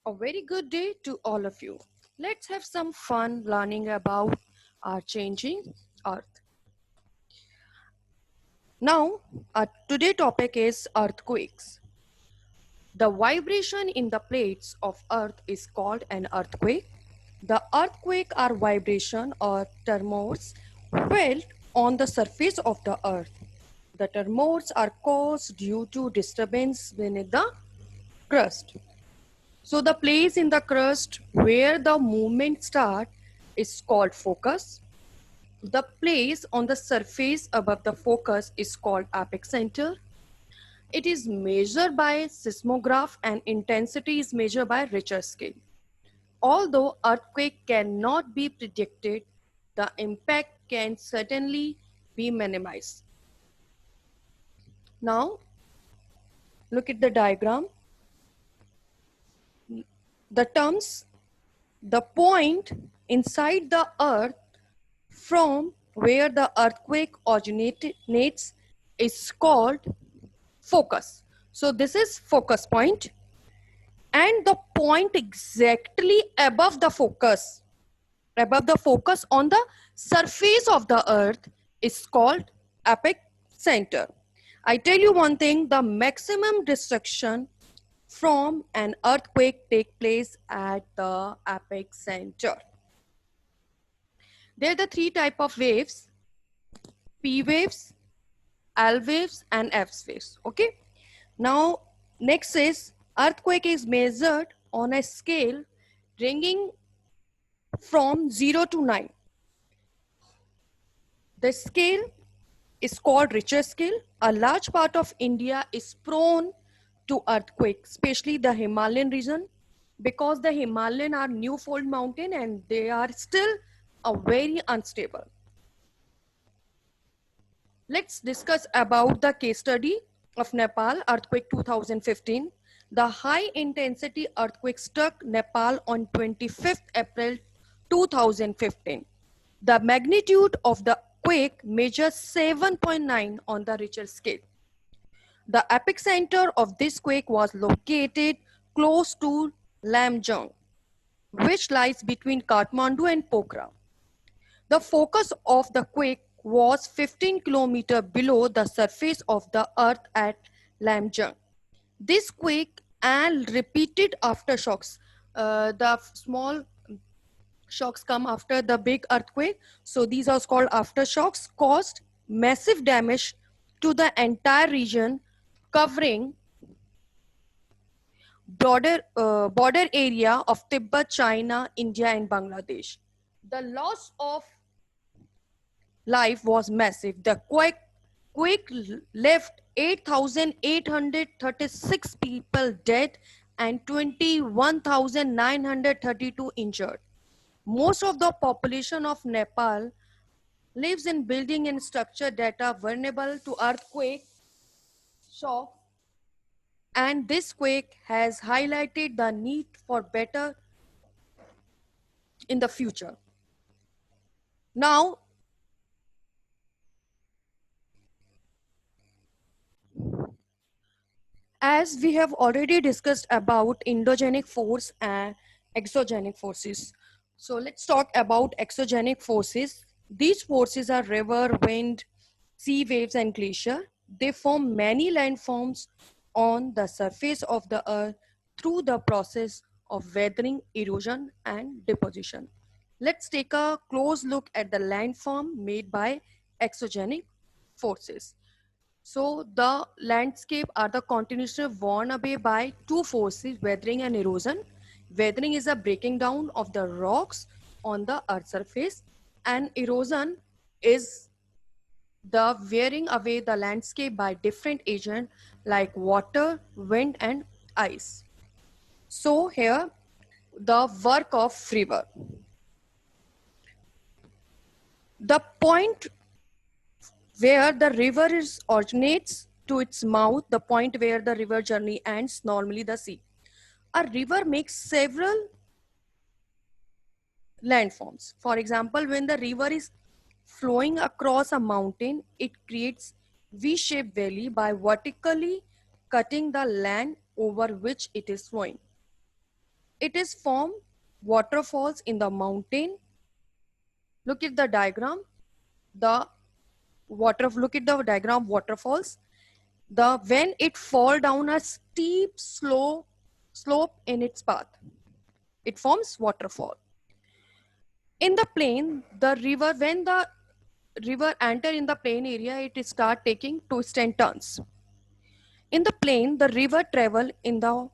A very good day to all of you. Let's have some fun learning about our changing earth. Now, our today topic is earthquakes. The vibration in the plates of earth is called an earthquake. The earthquake are vibration or tremors felt on the surface of the earth. The tremors are caused due to disturbance beneath the crust. So the place in the crust where the movement starts is called focus. The place on the surface above the focus is called epicenter. It is measured by seismograph and intensity is measured by Richter scale. Although earthquake cannot be predicted, the impact can certainly be minimized. Now, look at the diagram. The terms, the point inside the earth from where the earthquake originates is called focus. So this is focus point, and the point exactly above the focus on the surface of the earth is called epicenter. I tell you one thing, the maximum destruction from an earthquake take place at the epicenter. There are the three type of waves: P waves, L waves, and F waves. Okay. Now, next is earthquake is measured on a scale ranging from 0 to 9. The scale is called Richter scale. A large part of India is prone to earthquakes, especially the Himalayan region, because the Himalayan are new fold mountain and they are still very unstable. Let's discuss about the case study of Nepal earthquake 2015. The high intensity earthquake struck Nepal on 25th April 2015. The magnitude of the quake measures 7.9 on the Richter scale. The epicenter of this quake was located close to Lamjung, which lies between Kathmandu and Pokhara. The focus of the quake was 15 kilometers below the surface of the earth at Lamjung. This quake and repeated aftershocks, the small shocks come after the big earthquake. So these are called aftershocks, caused massive damage to the entire region, covering border area of Tibet, China, India, and Bangladesh. The loss of life was massive. The quake left 8,836 people dead and 21,932 injured. Most of the population of Nepal lives in building and structure that are vulnerable to earthquake shock, and this quake has highlighted the need for better in the future. Now, as we have already discussed about endogenic force and exogenic forces, so let's talk about exogenic forces. These forces are river, wind, sea waves, and glacier. They form many landforms on the surface of the earth through the process of weathering, erosion, and deposition. Let's take a close look at the landform made by exogenic forces. So the landscape are the continuously worn away by two forces, weathering and erosion. Weathering is a breaking down of the rocks on the earth surface, and erosion is the wearing away the landscape by different agents like water, wind, and ice. So here, the work of river. The point where the river is originates to its mouth, the point where the river journey ends, normally the sea. A river makes several landforms. For example, when the river is flowing across a mountain, it creates V-shaped valley by vertically cutting the land over which it is flowing. It is form waterfalls in the mountain. Look at the diagram. The look at the diagram of waterfalls. The when it fall down a steep slope in its path, it forms waterfall. In the plain, the river, when the river enter in the plain area, it start taking twists and turns. In the plain, the river travel in the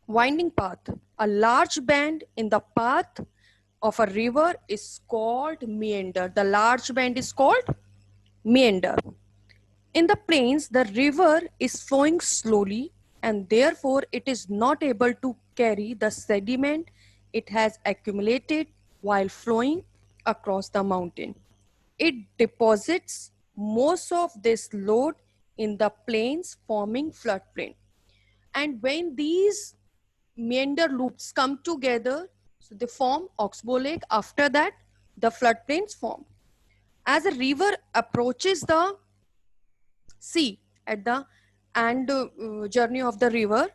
winding path. A large bend in the path of a river is called meander. The large bend is called meander. In the plains, the river is flowing slowly and therefore it is not able to carry the sediment it has accumulated while flowing across the mountain. It deposits most of this load in the plains, forming floodplain. And when these meander loops come together, so they form Oxbow Lake. After that, the floodplains form. As a river approaches the sea at the end journey of the river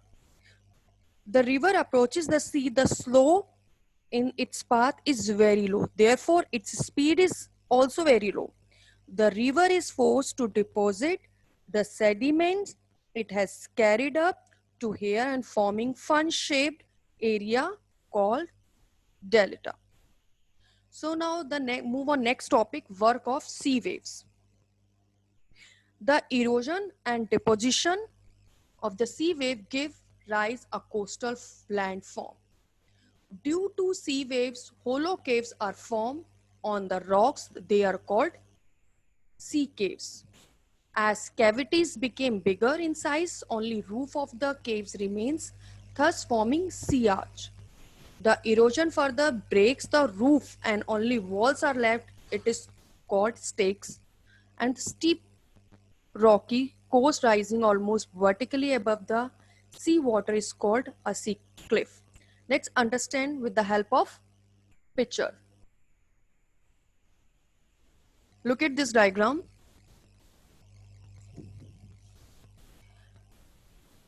approaches the sea, the slope in its path is very low. Therefore, its speed is also very low. The river is forced to deposit the sediments it has carried up to here and forming fun-shaped area called delta. So now the move on next topic, work of sea waves. The erosion and deposition of the sea wave give rise a coastal landform. Due to sea waves, hollow caves are formed on the rocks. They are called sea caves. As cavities became bigger in size, only roof of the caves remains, thus forming sea arch. The erosion further breaks the roof and only walls are left. It is called stakes. And steep rocky coast rising almost vertically above the sea water is called a sea cliff. Let's understand with the help of picture. Look at this diagram.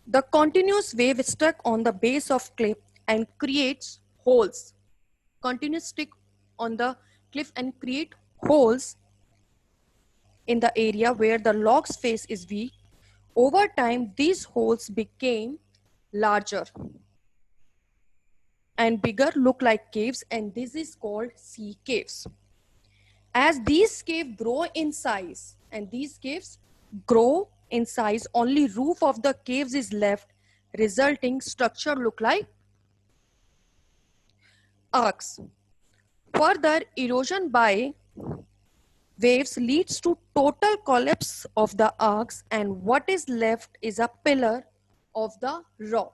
The continuous wave stuck on the base of cliff and creates holes. Continuous stick on the cliff and create holes in the area where the log's face is weak. Over time, these holes became larger and bigger, look like caves, and this is called sea caves. As these caves grow in size, and these caves grow in size, only roof of the caves is left, resulting structure look like arcs. Further erosion by waves leads to total collapse of the arcs, and what is left is a pillar of the rock.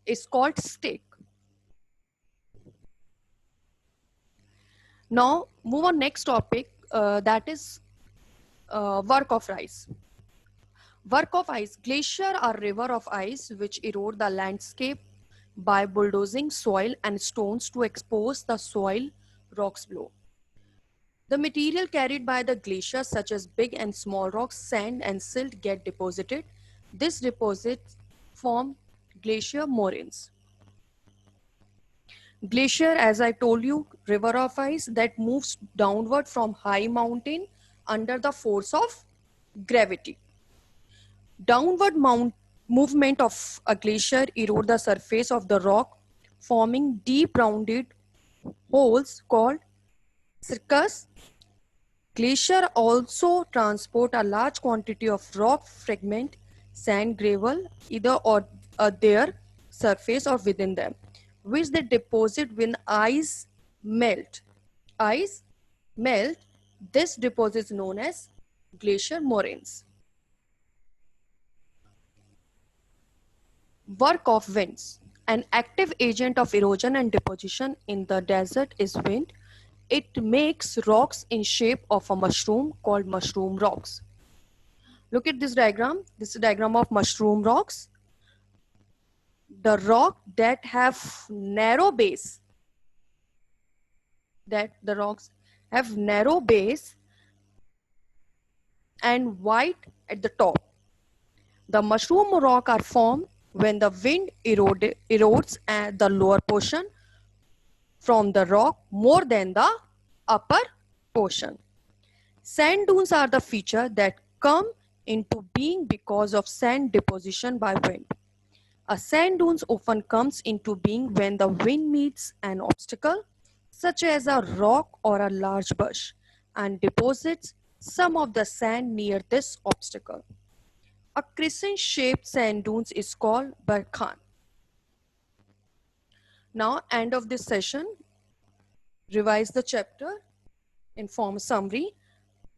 It's called stake. Now move on next topic, that is work of ice. Work of ice. Glacier are river of ice which erode the landscape by bulldozing soil and stones to expose the soil rocks below. The material carried by the glacier, such as big and small rocks, sand and silt, get deposited. This deposits form glacier moraines. Glacier, as I told you, river of ice that moves downward from high mountain under the force of gravity. Downward movement of a glacier erode the surface of the rock, forming deep rounded holes called cirques. Glacier also transport a large quantity of rock fragment, sand, gravel, either or their surface or within them, which they deposit when ice melt. Ice melt. This deposit is known as glacier moraines. Work of winds. An active agent of erosion and deposition in the desert is wind. It makes rocks in shape of a mushroom called mushroom rocks. Look at this diagram. This is a diagram of mushroom rocks. The rock that have narrow base, that the rocks have narrow base and white at the top. The mushroom rock are formed when the wind erodes at the lower portion from the rock more than the upper portion. Sand dunes are the feature that come into being because of sand deposition by wind. A sand dunes often comes into being when the wind meets an obstacle, such as a rock or a large bush, and deposits some of the sand near this obstacle. A crescent-shaped sand dunes is called barkhan. Now, end of this session, revise the chapter, inform summary.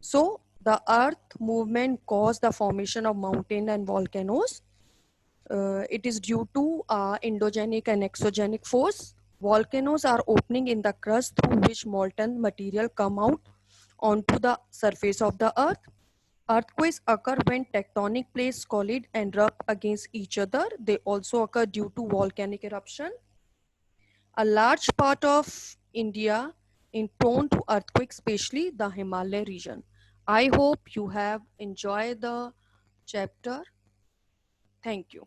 So, the earth movement caused the formation of mountains and volcanoes. It is due to endogenic and exogenic force. Volcanoes are opening in the crust through which molten material come out onto the surface of the earth. Earthquakes occur when tectonic plates collide and rub against each other. They also occur due to volcanic eruption. A large part of India is prone to earthquakes, especially the Himalaya region. I hope you have enjoyed the chapter. Thank you.